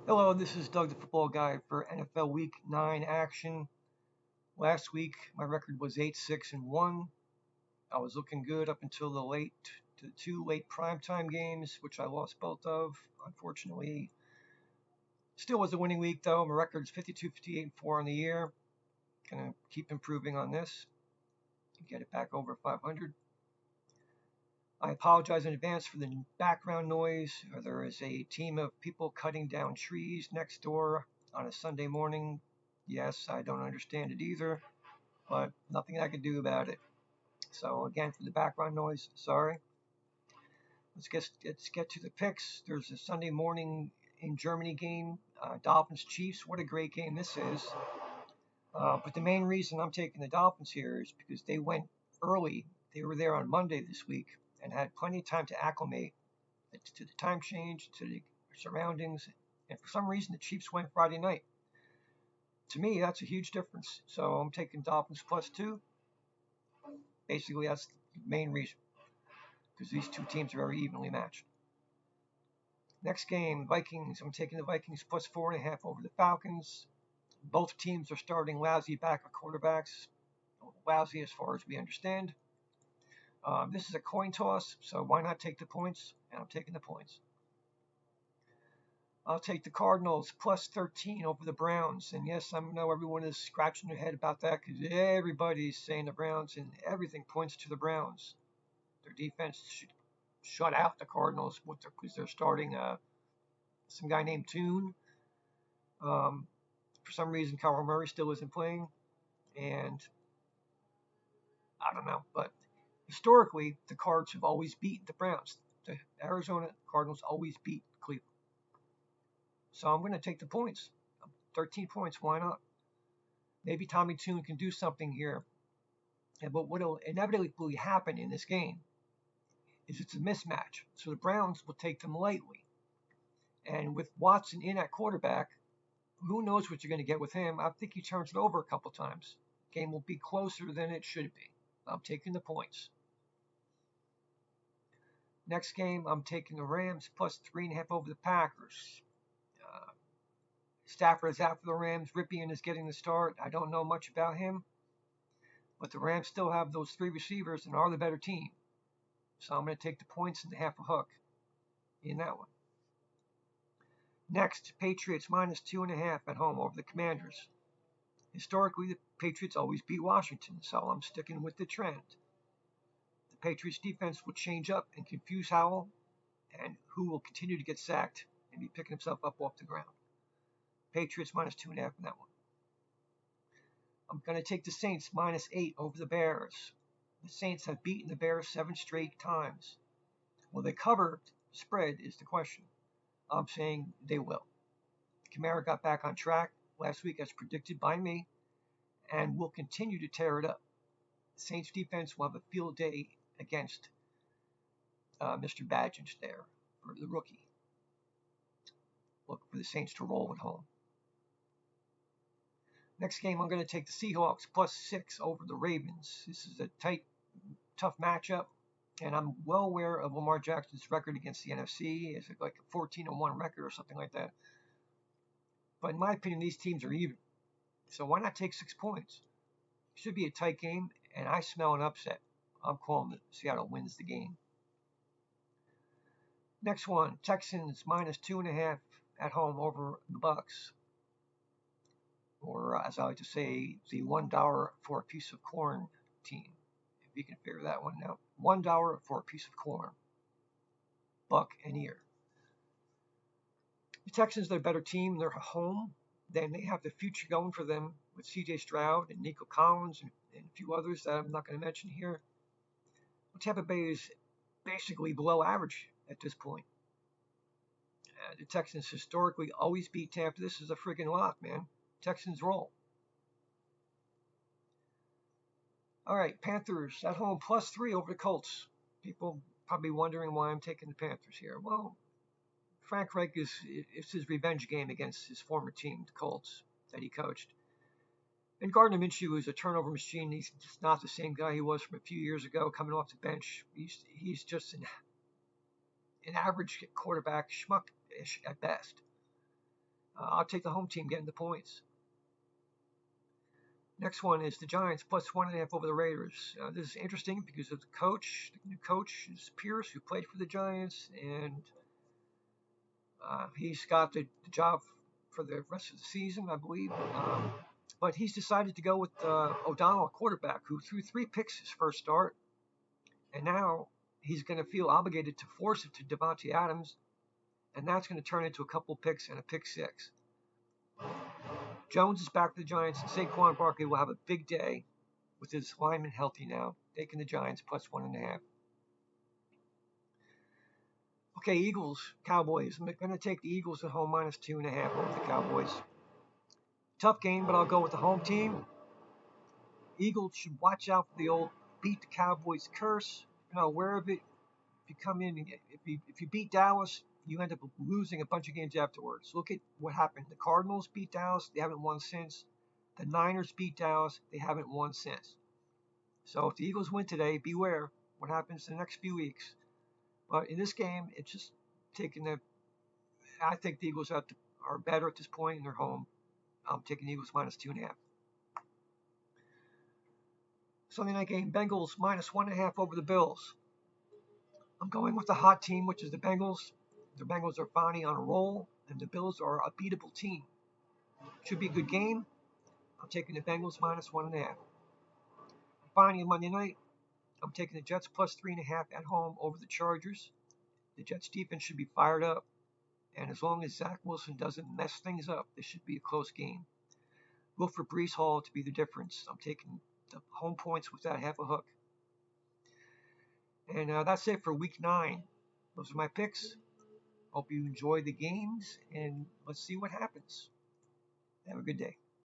Hello, this is Doug the Football Guy for NFL Week 9 action. Last week, my record was 8-6-1. I was looking good up until the two late primetime games, which I lost both of. Unfortunately, still was a winning week though. My record is 52-58-4 on the year. Gonna keep improving on this and get it back over 500. I apologize in advance for the background noise. There is a team of people cutting down trees next door on a Sunday morning. Yes, I don't understand it either, but nothing I can do about it. So again, for the background noise, sorry. Let's get to the picks. There's a Sunday morning in Germany game, Dolphins Chiefs. What a great game this is. But the main reason I'm taking the Dolphins here is because they went early. They were there on Monday this week and had plenty of time to acclimate to the time change, to the surroundings. And for some reason, the Chiefs went Friday night. To me, that's a huge difference. So I'm taking Dolphins +2. Basically, that's the main reason, because these two teams are very evenly matched. Next game, Vikings. I'm taking the Vikings +4.5 over the Falcons. Both teams are starting lousy backup quarterbacks. Lousy as far as we understand. This is a coin toss, so why not take the points? And I'm taking the points. I'll take the Cardinals +13 over the Browns. And yes, I know everyone is scratching their head about that because everybody's saying the Browns and everything points to the Browns. Their defense should shut out the Cardinals because they're starting some guy named Toon. For some reason, Kyler Murray still isn't playing. And I don't know, but historically, the Cards have always beaten the Browns. The Arizona Cardinals always beat Cleveland. So I'm going to take the points. 13 points, why not? Maybe Tommy Toon can do something here. But what will inevitably happen in this game is it's a mismatch. So the Browns will take them lightly. And with Watson in at quarterback, who knows what you're going to get with him? I think he turns it over a couple times. Game will be closer than it should be. I'm taking the points. Next game, I'm taking the Rams +3.5 over the Packers. Stafford is out for the Rams. Ripien is getting the start. I don't know much about him, but the Rams still have those three receivers and are the better team. So I'm going to take the points and the half a hook in that one. Next, Patriots -2.5 at home over the Commanders. Historically, the Patriots always beat Washington, so I'm sticking with the trend. The Patriots defense will change up and confuse Howell, and who will continue to get sacked and be picking himself up off the ground. Patriots -2.5 in that one. I'm going to take the Saints -8 over the Bears. The Saints have beaten the Bears 7 straight times. Will they cover spread is the question. I'm saying they will. Kamara got back on track last week as predicted by me and will continue to tear it up. The Saints defense will have a field day against Mr. Badgett there for the rookie. Look for the Saints to roll at home. Next game, I'm going to take the Seahawks +6 over the Ravens. This is a tight, tough matchup, and I'm well aware of Lamar Jackson's record against the NFC. It's like a 14-1 record or something like that. But in my opinion, these teams are even. So why not take 6 points? It should be a tight game, and I smell an upset. I'm calling that Seattle wins the game. Next one, Texans -2.5 at home over the Bucks. Or as I like to say, the $1 for a piece of corn team. If you can figure that one out. $1 for a piece of corn. Buck and ear. The Texans, they're a better team. They're home. Then they have the future going for them with C.J. Stroud and Nico Collins and a few others that I'm not going to mention here. But Tampa Bay is basically below average at this point. The Texans historically always beat Tampa. This is a friggin' lock, man. Texans roll. All right, Panthers at home +3 over the Colts. People probably wondering why I'm taking the Panthers here. Well, Frank Reich it's his revenge game against his former team, the Colts, that he coached. And Gardner Minshew is a turnover machine. He's just not the same guy he was from a few years ago coming off the bench. He's just an average quarterback, schmuck-ish at best. I'll take the home team getting the points. Next one is the Giants plus 1.5 over the Raiders. This is interesting because of the coach. The new coach is Pierce, who played for the Giants, and he's got the job for the rest of the season, I believe. But he's decided to go with O'Donnell, a quarterback, who threw 3 picks his first start, and now he's going to feel obligated to force it to Devontae Adams, and that's going to turn into a couple picks and a pick 6. Jones is back for the Giants, and Saquon Barkley will have a big day with his lineman healthy now, taking the Giants plus 1.5. Okay, Eagles, Cowboys. I'm going to take the Eagles at home minus 2.5 over the Cowboys. Tough game, but I'll go with the home team. Eagles should watch out for the old beat the Cowboys curse. You're not aware of it. If you come in, if you beat Dallas, you end up losing a bunch of games afterwards. Look at what happened. The Cardinals beat Dallas. They haven't won since. The Niners beat Dallas. They haven't won since. So if the Eagles win today, beware what happens in the next few weeks. But in this game, it's just taking I think the Eagles are better at this point in their home. I'm taking the Eagles minus 2.5. Sunday night game, Bengals minus 1.5 over the Bills. I'm going with the hot team, which is the Bengals. The Bengals are finally on a roll, and the Bills are a beatable team. Should be a good game. I'm taking the Bengals minus 1.5. Finally, Monday night, I'm taking the Jets plus 3.5 at home over the Chargers. The Jets defense should be fired up, and as long as Zach Wilson doesn't mess things up, this should be a close game. Look for Breece Hall to be the difference. I'm taking the home points with that half a hook. And that's it for week 9. Those are my picks. Hope you enjoy the games, and let's see what happens. Have a good day.